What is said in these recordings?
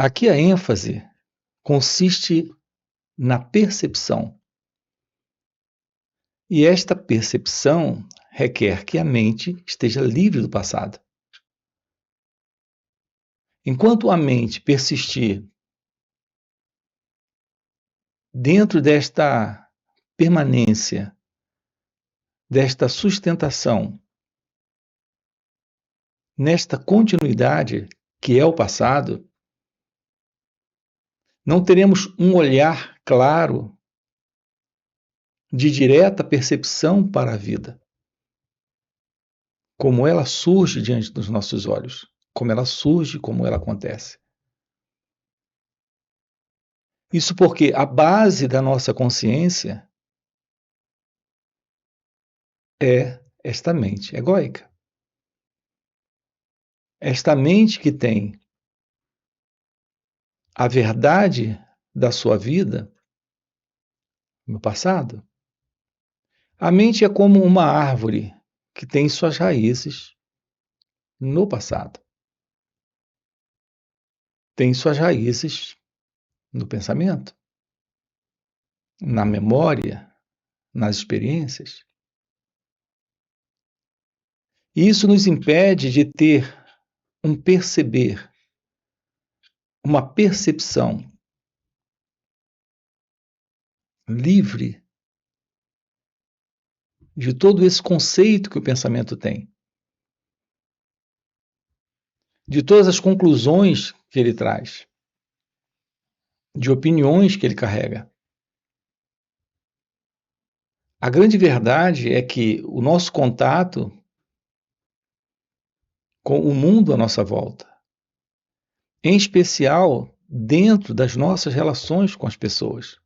Aqui a ênfase consiste na percepção. E esta percepção requer que a mente esteja livre do passado. Enquanto a mente persistir dentro desta permanência, desta sustentação, nesta continuidade que é o passado, não teremos um olhar claro de direta percepção para a vida, como ela surge diante dos nossos olhos, como ela surge, como ela acontece. Isso porque a base da nossa consciência é esta mente egóica. Esta mente que tem a verdade da sua vida no passado. A mente é como uma árvore que tem suas raízes no passado. Tem suas raízes no pensamento, na memória, nas experiências. E isso nos impede de ter um perceber, uma percepção livre de todo esse conceito que o pensamento tem, de todas as conclusões que ele traz, de opiniões que ele carrega. A grande verdade é que o nosso contato com o mundo à nossa volta, em especial dentro das nossas relações com as pessoas,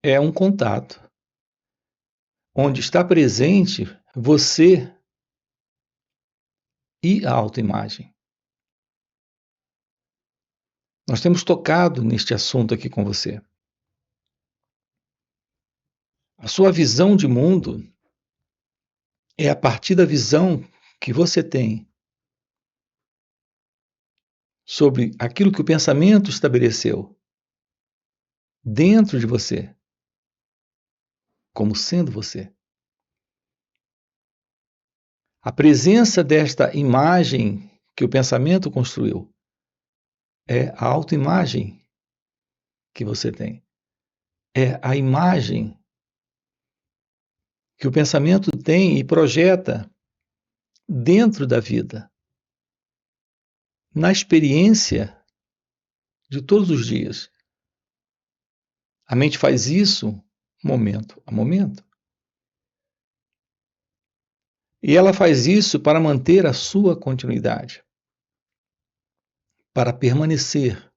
é um contato onde está presente você e a autoimagem. Nós temos tocado neste assunto aqui com você. A sua visão de mundo é a partir da visão que você tem sobre aquilo que o pensamento estabeleceu dentro de você, como sendo você. A presença desta imagem que o pensamento construiu é a autoimagem que você tem. É a imagem que o pensamento tem e projeta dentro da vida, na experiência de todos os dias. A mente faz isso momento a momento. E ela faz isso para manter a sua continuidade, para permanecer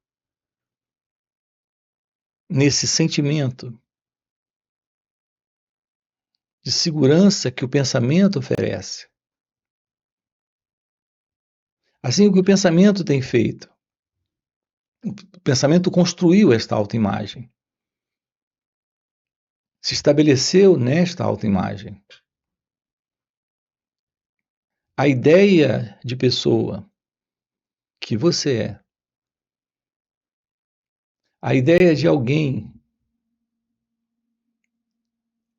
nesse sentimento de segurança que o pensamento oferece. Assim, o que o pensamento tem feito? O pensamento construiu esta autoimagem. Se estabeleceu nesta autoimagem. A ideia de pessoa que você é, a ideia de alguém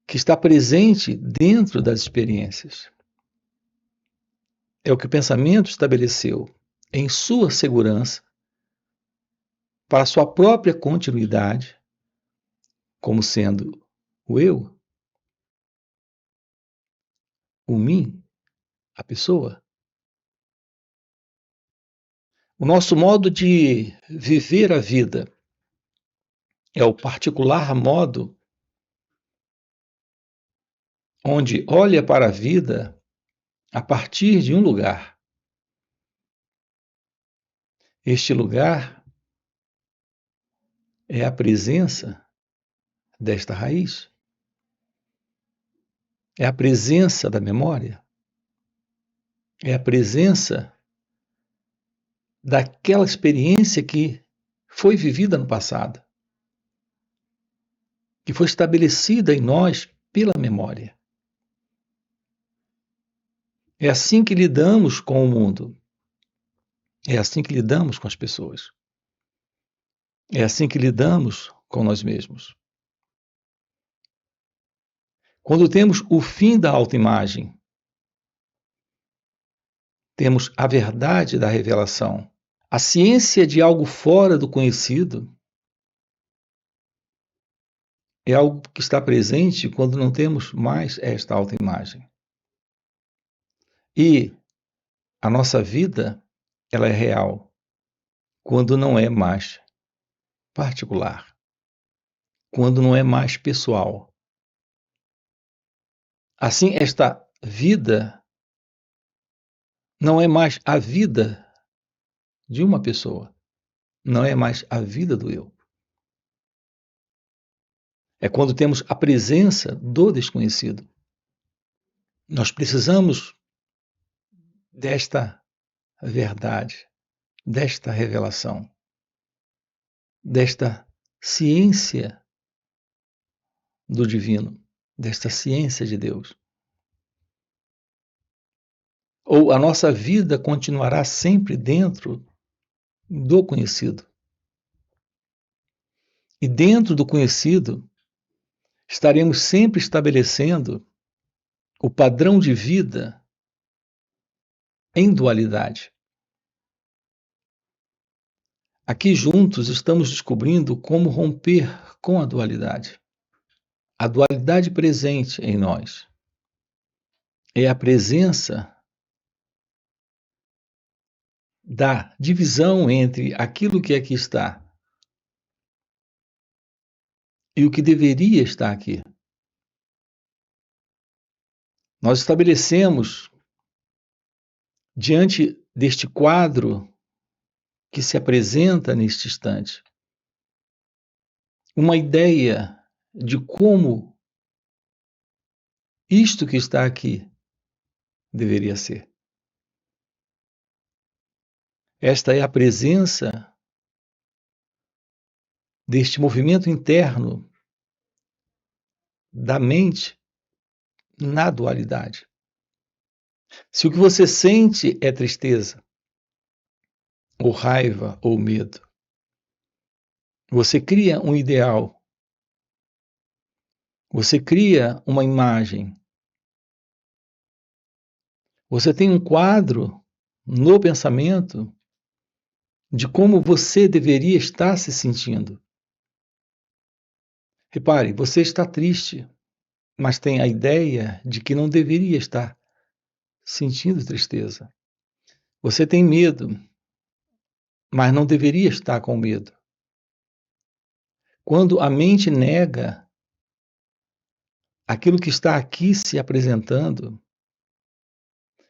que está presente dentro das experiências, é o que o pensamento estabeleceu em sua segurança para a sua própria continuidade, como sendo o eu, o mim, a pessoa. O nosso modo de viver a vida é o particular modo onde olha para a vida a partir de um lugar. Este lugar é a presença desta raiz. É a presença da memória. É a presença daquela experiência que foi vivida no passado, que foi estabelecida em nós pela memória. É assim que lidamos com o mundo. É assim que lidamos com as pessoas. É assim que lidamos com nós mesmos. Quando temos o fim da autoimagem, temos a verdade da revelação. A ciência de algo fora do conhecido é algo que está presente quando não temos mais esta autoimagem. E a nossa vida, ela é real quando não é mais particular, quando não é mais pessoal. Assim, esta vida não é mais a vida de uma pessoa, não é mais a vida do eu. É quando temos a presença do desconhecido. Nós precisamos desta verdade, desta revelação, desta ciência do divino, desta ciência de Deus. Ou a nossa vida continuará sempre dentro do conhecido. E dentro do conhecido, estaremos sempre estabelecendo o padrão de vida em dualidade. Aqui juntos estamos descobrindo como romper com a dualidade. A dualidade presente em nós é a presença da divisão entre aquilo que aqui está e o que deveria estar aqui. Nós estabelecemos, diante deste quadro que se apresenta neste instante, uma ideia de como isto que está aqui deveria ser. Esta é a presença deste movimento interno da mente na dualidade. Se o que você sente é tristeza, ou raiva, ou medo, você cria um ideal, você cria uma imagem, você tem um quadro no pensamento de como você deveria estar se sentindo. Repare, você está triste, mas tem a ideia de que não deveria estar sentindo tristeza. Você tem medo, mas não deveria estar com medo. Quando a mente nega aquilo que está aqui se apresentando,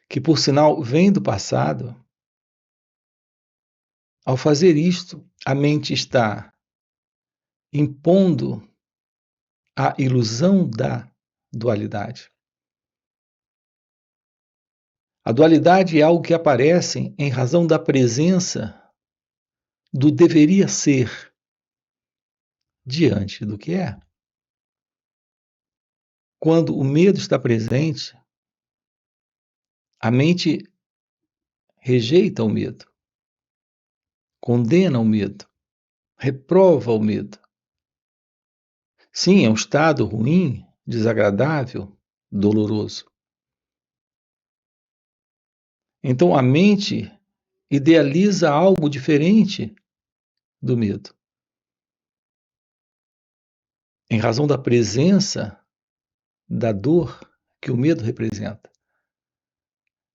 que por sinal vem do passado, ao fazer isto, a mente está impondo a ilusão da dualidade. A dualidade é algo que aparece em razão da presença do deveria ser diante do que é. Quando o medo está presente, a mente rejeita o medo, condena o medo, reprova o medo. Sim, é um estado ruim, desagradável, doloroso. Então a mente idealiza algo diferente do medo. Em razão da presença da dor que o medo representa.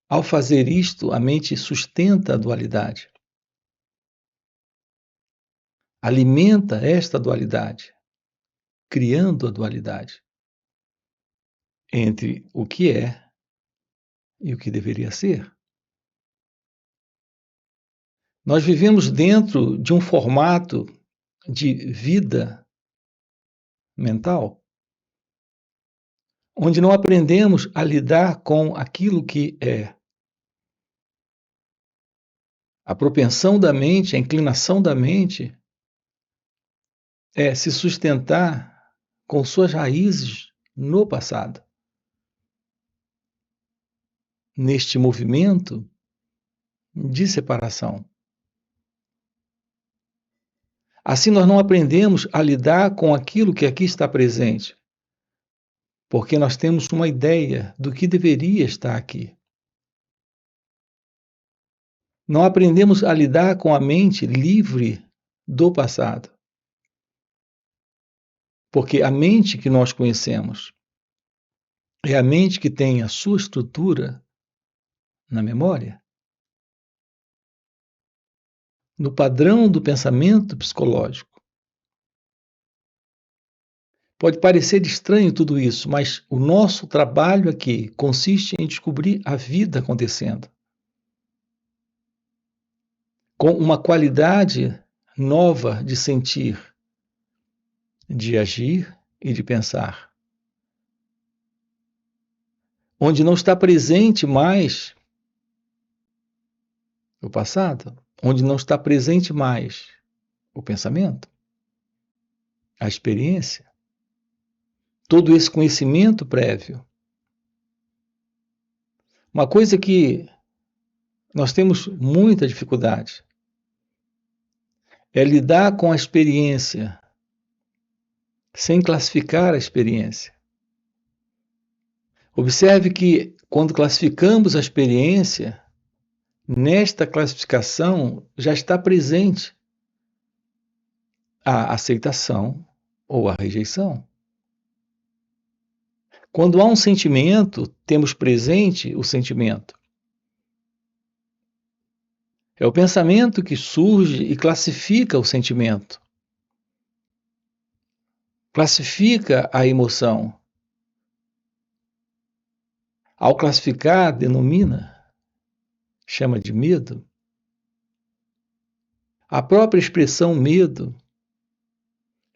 Ao fazer isto, a mente sustenta a dualidade. Alimenta esta dualidade, criando a dualidade entre o que é e o que deveria ser. Nós vivemos dentro de um formato de vida mental, onde não aprendemos a lidar com aquilo que é. A propensão da mente, a inclinação da mente é se sustentar com suas raízes no passado. Neste movimento de separação. Assim, nós não aprendemos a lidar com aquilo que aqui está presente, porque nós temos uma ideia do que deveria estar aqui. Não aprendemos a lidar com a mente livre do passado, porque a mente que nós conhecemos é a mente que tem a sua estrutura na memória, no padrão do pensamento psicológico. Pode parecer estranho tudo isso, mas o nosso trabalho aqui consiste em descobrir a vida acontecendo, com uma qualidade nova de sentir, de agir e de pensar, onde não está presente mais o passado, onde não está presente mais o pensamento, a experiência, todo esse conhecimento prévio. Uma coisa que nós temos muita dificuldade é lidar com a experiência sem classificar a experiência. Observe que quando classificamos a experiência, nesta classificação já está presente a aceitação ou a rejeição. Quando há um sentimento, temos presente o sentimento. É o pensamento que surge e classifica o sentimento. Classifica a emoção. Ao classificar, denomina, chama de medo. A própria expressão medo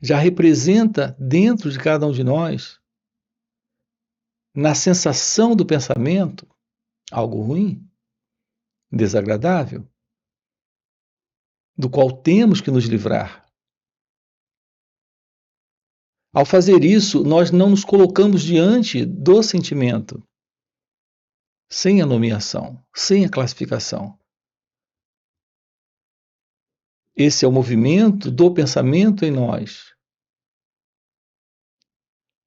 já representa dentro de cada um de nós, na sensação do pensamento, algo ruim, desagradável, do qual temos que nos livrar. Ao fazer isso, nós não nos colocamos diante do sentimento, sem a nomeação, sem a classificação. Esse é o movimento do pensamento em nós.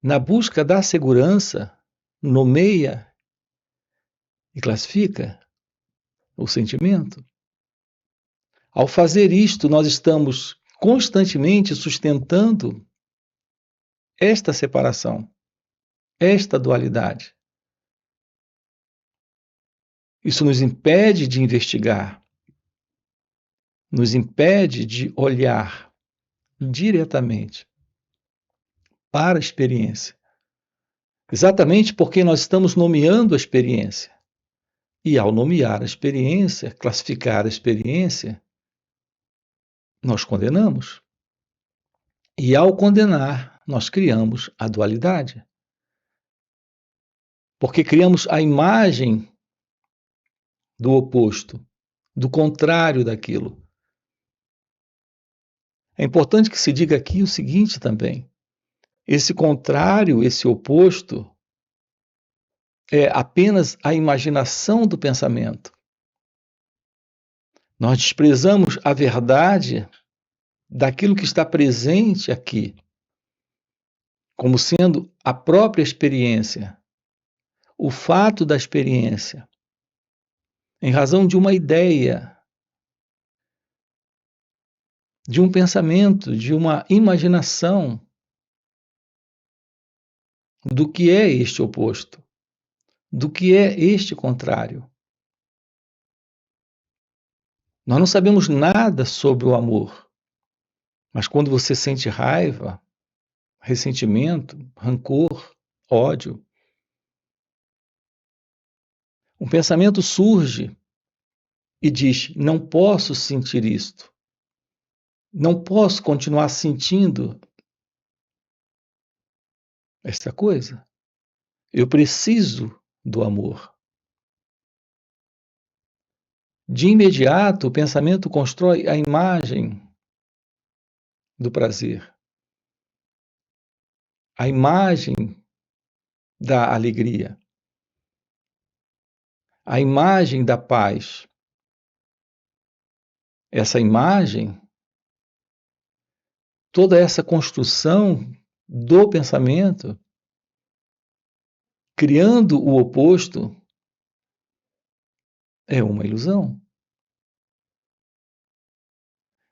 Na busca da segurança, nomeia e classifica o sentimento. Ao fazer isto, nós estamos constantemente sustentando esta separação, esta dualidade. Isso nos impede de investigar, nos impede de olhar diretamente para a experiência. Exatamente porque nós estamos nomeando a experiência. E ao nomear a experiência, classificar a experiência, nós condenamos. E ao condenar, nós criamos a dualidade. Porque criamos a imagem do oposto, do contrário daquilo. É importante que se diga aqui o seguinte também: esse contrário, esse oposto, é apenas a imaginação do pensamento. Nós desprezamos a verdade daquilo que está presente aqui, como sendo a própria experiência, o fato da experiência, em razão de uma ideia, de um pensamento, de uma imaginação do que é este oposto, do que é este contrário. Nós não sabemos nada sobre o amor, mas quando você sente raiva, ressentimento, rancor, ódio, um pensamento surge e diz: não posso sentir isto, não posso continuar sentindo esta coisa. Eu preciso do amor. De imediato, o pensamento constrói a imagem do prazer, a imagem da alegria, a imagem da paz, essa imagem, toda essa construção do pensamento, criando o oposto, é uma ilusão.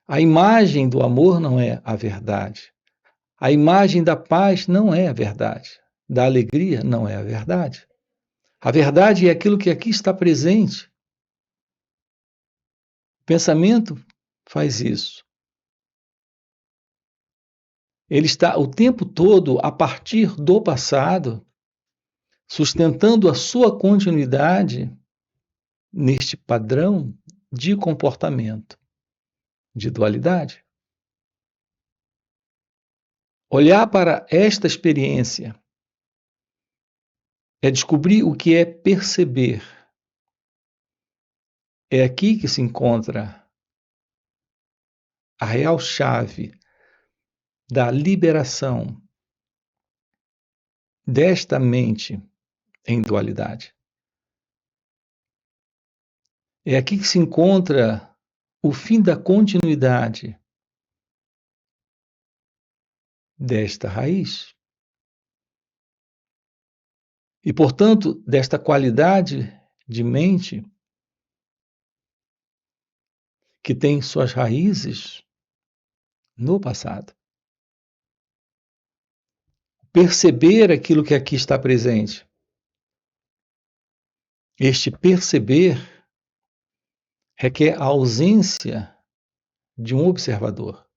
A imagem do amor não é a verdade. A imagem da paz não é a verdade. Da alegria não é a verdade. A verdade é aquilo que aqui está presente. O pensamento faz isso. Ele está o tempo todo a partir do passado, sustentando a sua continuidade neste padrão de comportamento, de dualidade. Olhar para esta experiência é descobrir o que é perceber. É aqui que se encontra a real chave da liberação desta mente em dualidade. É aqui que se encontra o fim da continuidade desta raiz. E, portanto, desta qualidade de mente que tem suas raízes no passado. Perceber aquilo que aqui está presente. Este perceber requer a ausência de um observador,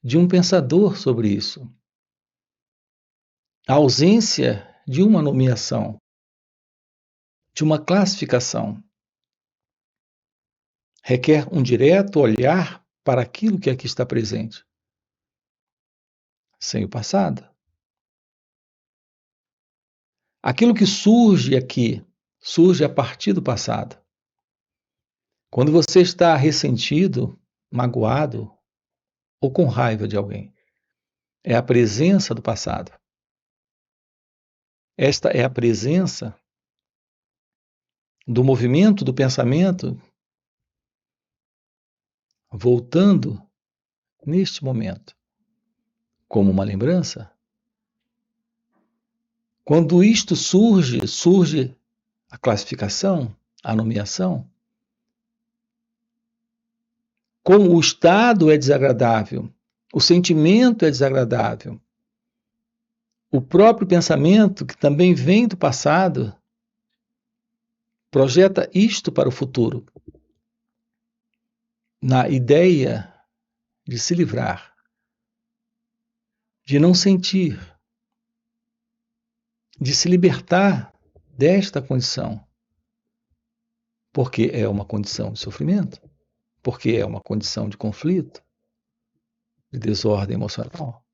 de um pensador sobre isso. A ausência de uma nomeação, de uma classificação. Requer um direto olhar para aquilo que aqui está presente, sem o passado. Aquilo que surge aqui, surge a partir do passado. Quando você está ressentido, magoado ou com raiva de alguém, é a presença do passado. Esta é a presença do movimento do pensamento voltando neste momento, como uma lembrança. Quando isto surge, surge a classificação, a nomeação. Como o estado é desagradável, o sentimento é desagradável, o próprio pensamento, que também vem do passado, projeta isto para o futuro, na ideia de se livrar, de não sentir, de se libertar desta condição, porque é uma condição de sofrimento, porque é uma condição de conflito, de desordem emocional.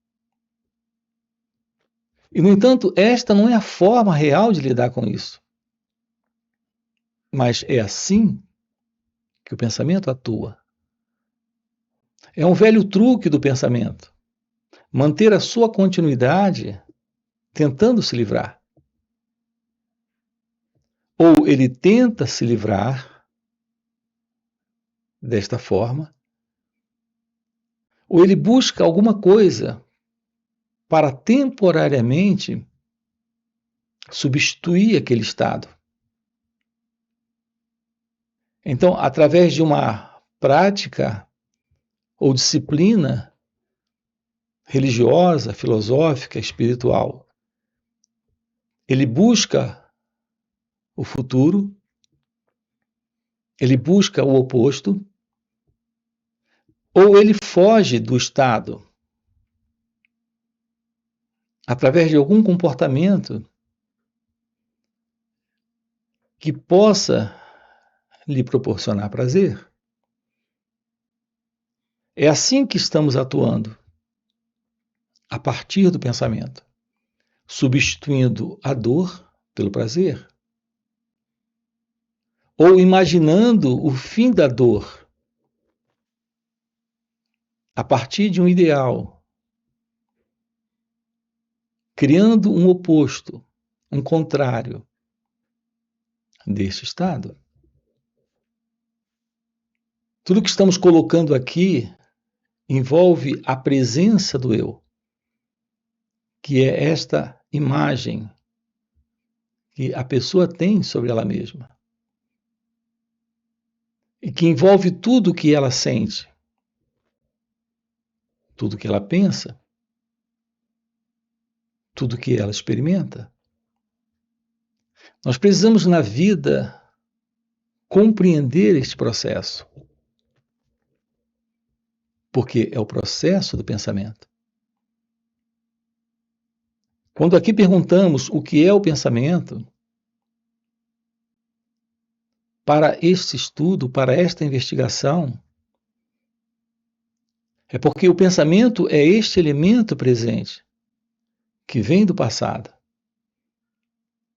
E, no entanto, esta não é a forma real de lidar com isso. Mas é assim que o pensamento atua. É um velho truque do pensamento. Manter a sua continuidade tentando se livrar. Ou ele tenta se livrar desta forma, ou ele busca alguma coisa para temporariamente substituir aquele estado. Então, através de uma prática ou disciplina religiosa, filosófica, espiritual, ele busca o futuro, ele busca o oposto, ou ele foge do estado através de algum comportamento que possa lhe proporcionar prazer. É assim que estamos atuando, a partir do pensamento, substituindo a dor pelo prazer, ou imaginando o fim da dor a partir de um ideal, criando um oposto, um contrário deste estado. Tudo que estamos colocando aqui envolve a presença do eu, que é esta imagem que a pessoa tem sobre ela mesma e que envolve tudo o que ela sente, tudo o que ela pensa, tudo o que ela experimenta. Nós precisamos, na vida, compreender este processo, porque é o processo do pensamento. Quando aqui perguntamos o que é o pensamento, para este estudo, para esta investigação, é porque o pensamento é este elemento presente, que vem do passado,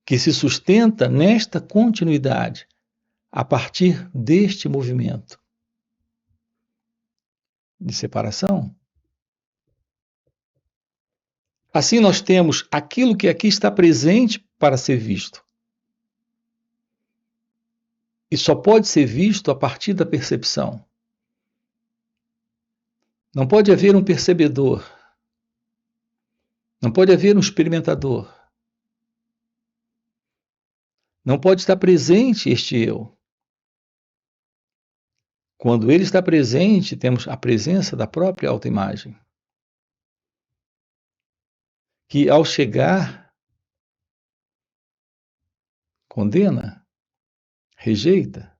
que se sustenta nesta continuidade, a partir deste movimento de separação. Assim, nós temos aquilo que aqui está presente para ser visto. E só pode ser visto a partir da percepção. Não pode haver um percebedor. Não pode haver um experimentador. Não pode estar presente este eu. Quando ele está presente, temos a presença da própria autoimagem, que ao chegar, condena, rejeita.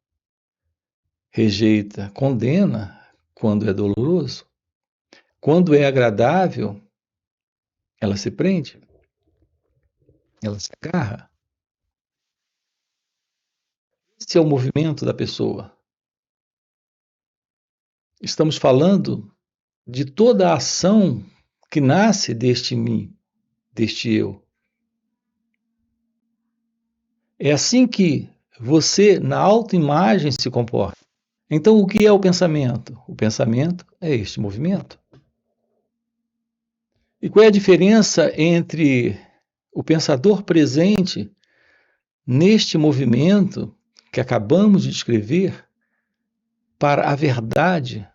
Rejeita, condena quando é doloroso. Quando é agradável, ela se prende, ela se agarra. Esse é o movimento da pessoa. Estamos falando de toda a ação que nasce deste mim, deste eu. É assim que você, na autoimagem, se comporta. Então, o que é o pensamento? O pensamento é este movimento. E qual é a diferença entre o pensador presente neste movimento que acabamos de descrever para a verdade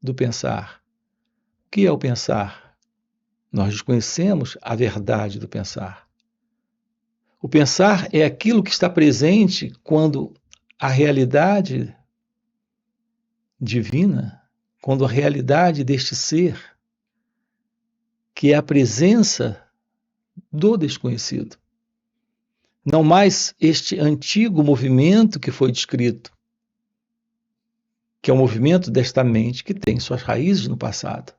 do pensar? O que é o pensar? Nós desconhecemos a verdade do pensar. O pensar é aquilo que está presente quando a realidade divina, quando a realidade deste ser, que é a presença do desconhecido. Não mais este antigo movimento que foi descrito, que é o movimento desta mente que tem suas raízes no passado.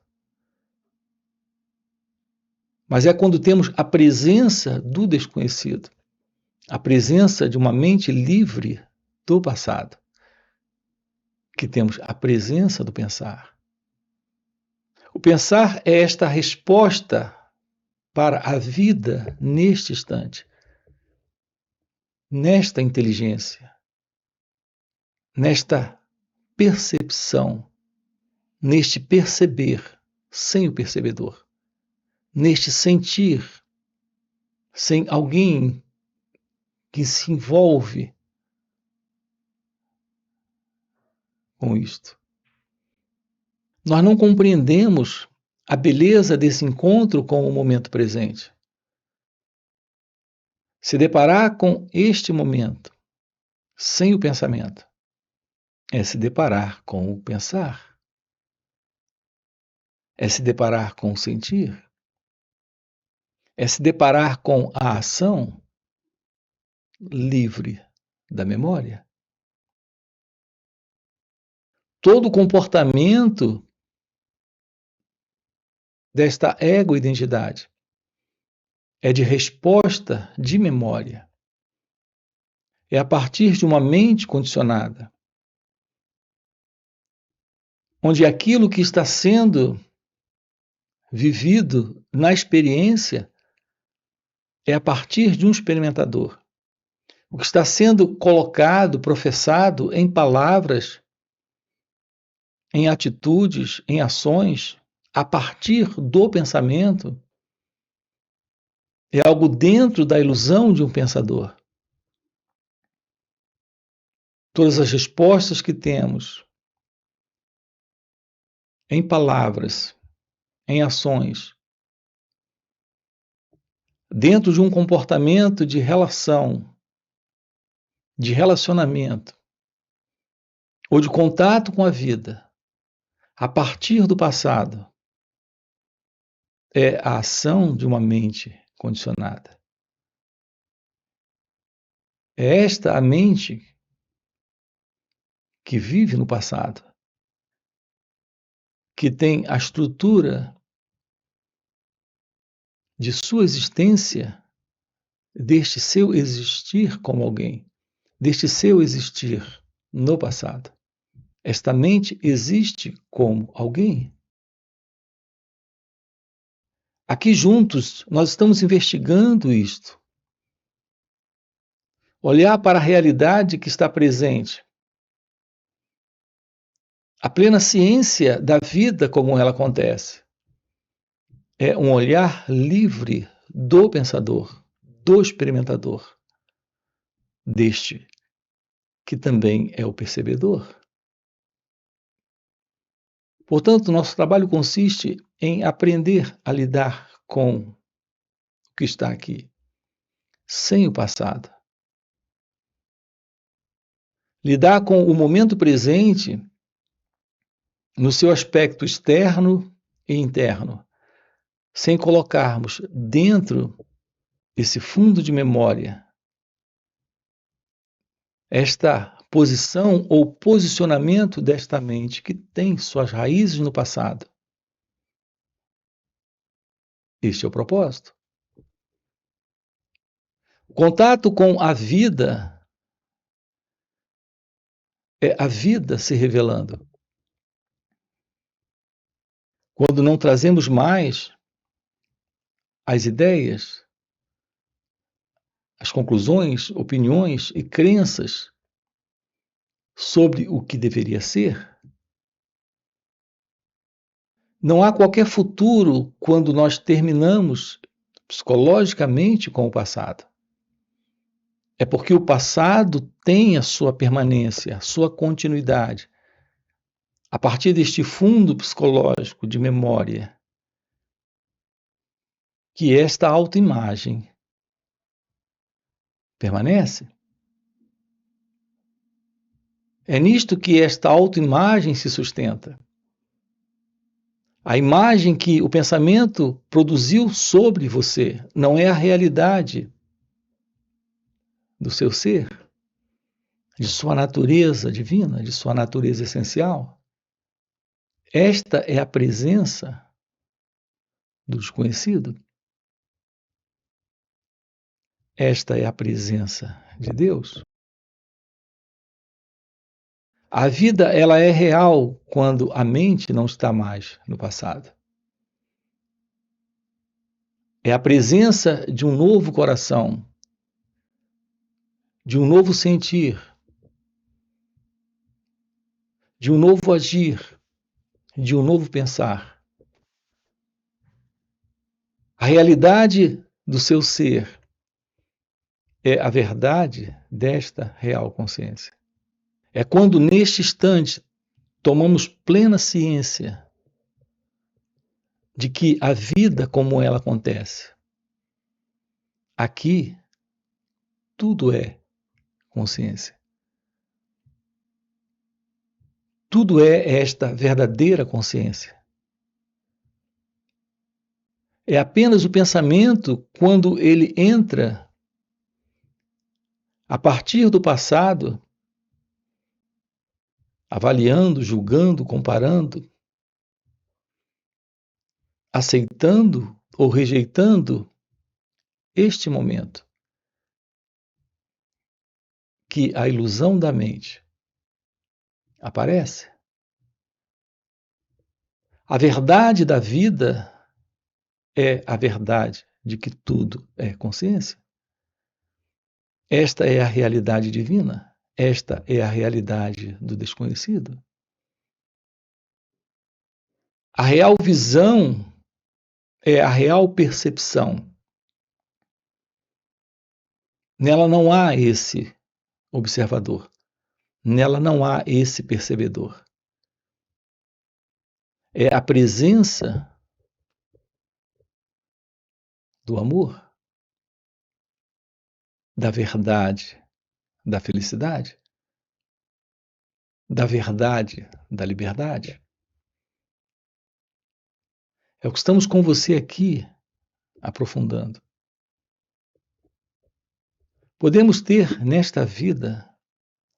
Mas é quando temos a presença do desconhecido, a presença de uma mente livre do passado, que temos a presença do pensar. O pensar é esta resposta para a vida neste instante, nesta inteligência, nesta percepção, neste perceber sem o percebedor, neste sentir sem alguém que se envolve com isto. Nós não compreendemos a beleza desse encontro com o momento presente. Se deparar com este momento sem o pensamento é se deparar com o pensar, é se deparar com o sentir, é se deparar com a ação livre da memória. Todo comportamento desta ego-identidade é de resposta de memória. É a partir de uma mente condicionada, onde aquilo que está sendo vivido na experiência é a partir de um experimentador. O que está sendo colocado, professado em palavras, em atitudes, em ações, a partir do pensamento, é algo dentro da ilusão de um pensador. Todas as respostas que temos em palavras, em ações, dentro de um comportamento de relação, de relacionamento, ou de contato com a vida, a partir do passado, é a ação de uma mente condicionada. É esta a mente que vive no passado, que tem a estrutura de sua existência, deste seu existir como alguém, deste seu existir no passado. Esta mente existe como alguém. Aqui juntos nós estamos investigando isto. Olhar para a realidade que está presente. A plena ciência da vida como ela acontece. É um olhar livre do pensador, do experimentador, deste que também é o percebedor. Portanto, nosso trabalho consiste em aprender a lidar com o que está aqui, sem o passado. Lidar com o momento presente no seu aspecto externo e interno, sem colocarmos dentro desse fundo de memória esta posição ou posicionamento desta mente que tem suas raízes no passado. Este é o propósito. O contato com a vida é a vida se revelando. Quando não trazemos mais as ideias, as conclusões, opiniões e crenças sobre o que deveria ser, não há qualquer futuro quando nós terminamos psicologicamente com o passado. É porque o passado tem a sua permanência, a sua continuidade. A partir deste fundo psicológico de memória, que esta autoimagem permanece. É nisto que esta autoimagem se sustenta. A imagem que o pensamento produziu sobre você não é a realidade do seu ser, de sua natureza divina, de sua natureza essencial. Esta é a presença do desconhecido. Esta é a presença de Deus. A vida ela é real quando a mente não está mais no passado. É a presença de um novo coração, de um novo sentir, de um novo agir, de um novo pensar. A realidade do seu ser é a verdade desta real consciência. É quando, neste instante, tomamos plena ciência de que a vida como ela acontece. Aqui, tudo é consciência. Tudo é esta verdadeira consciência. É apenas o pensamento quando ele entra a partir do passado, avaliando, julgando, comparando, aceitando ou rejeitando este momento, que a ilusão da mente aparece. A verdade da vida é a verdade de que tudo é consciência. Esta é a realidade divina. Esta é a realidade do desconhecido. A real visão é a real percepção. Nela não há esse observador. Nela não há esse percebedor. É a presença do amor, da verdade, da felicidade, da verdade, da liberdade. É o que estamos com você aqui aprofundando. Podemos ter nesta vida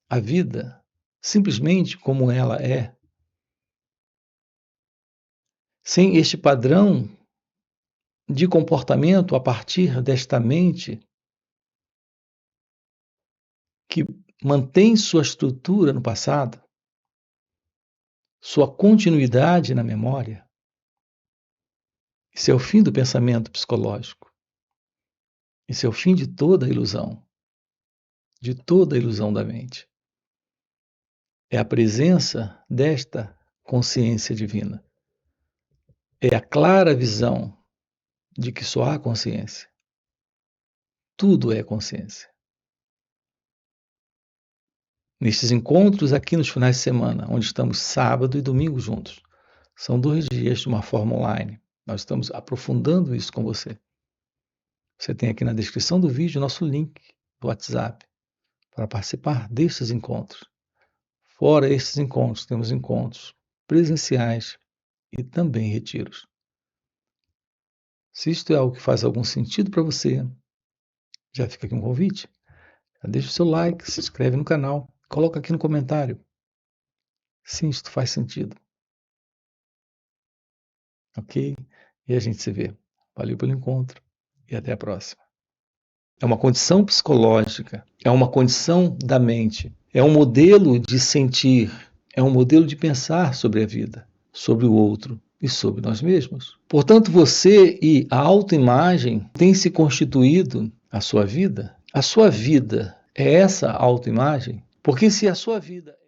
a vida simplesmente como ela é, sem este padrão de comportamento a partir desta mente que mantém sua estrutura no passado, sua continuidade na memória. Isso é o fim do pensamento psicológico. Isso é o fim de toda a ilusão da mente. É a presença desta consciência divina. É a clara visão de que só há consciência. Tudo é consciência. Nestes encontros aqui nos finais de semana, onde estamos sábado e domingo juntos, são 2 dias de uma forma online. Nós estamos aprofundando isso com você. Você tem aqui na descrição do vídeo nosso link do WhatsApp para participar destes encontros. Fora estes encontros, temos encontros presenciais e também retiros. Se isto é algo que faz algum sentido para você, já fica aqui um convite. Já deixa o seu like, se inscreve no canal, coloca aqui no comentário. Sim, isto faz sentido. Ok? E a gente se vê. Valeu pelo encontro e até a próxima. É uma condição psicológica, é uma condição da mente, é um modelo de sentir, é um modelo de pensar sobre a vida, sobre o outro e sobre nós mesmos. Portanto, você e a autoimagem têm se constituído a sua vida. A sua vida é essa autoimagem? Porque se a sua vida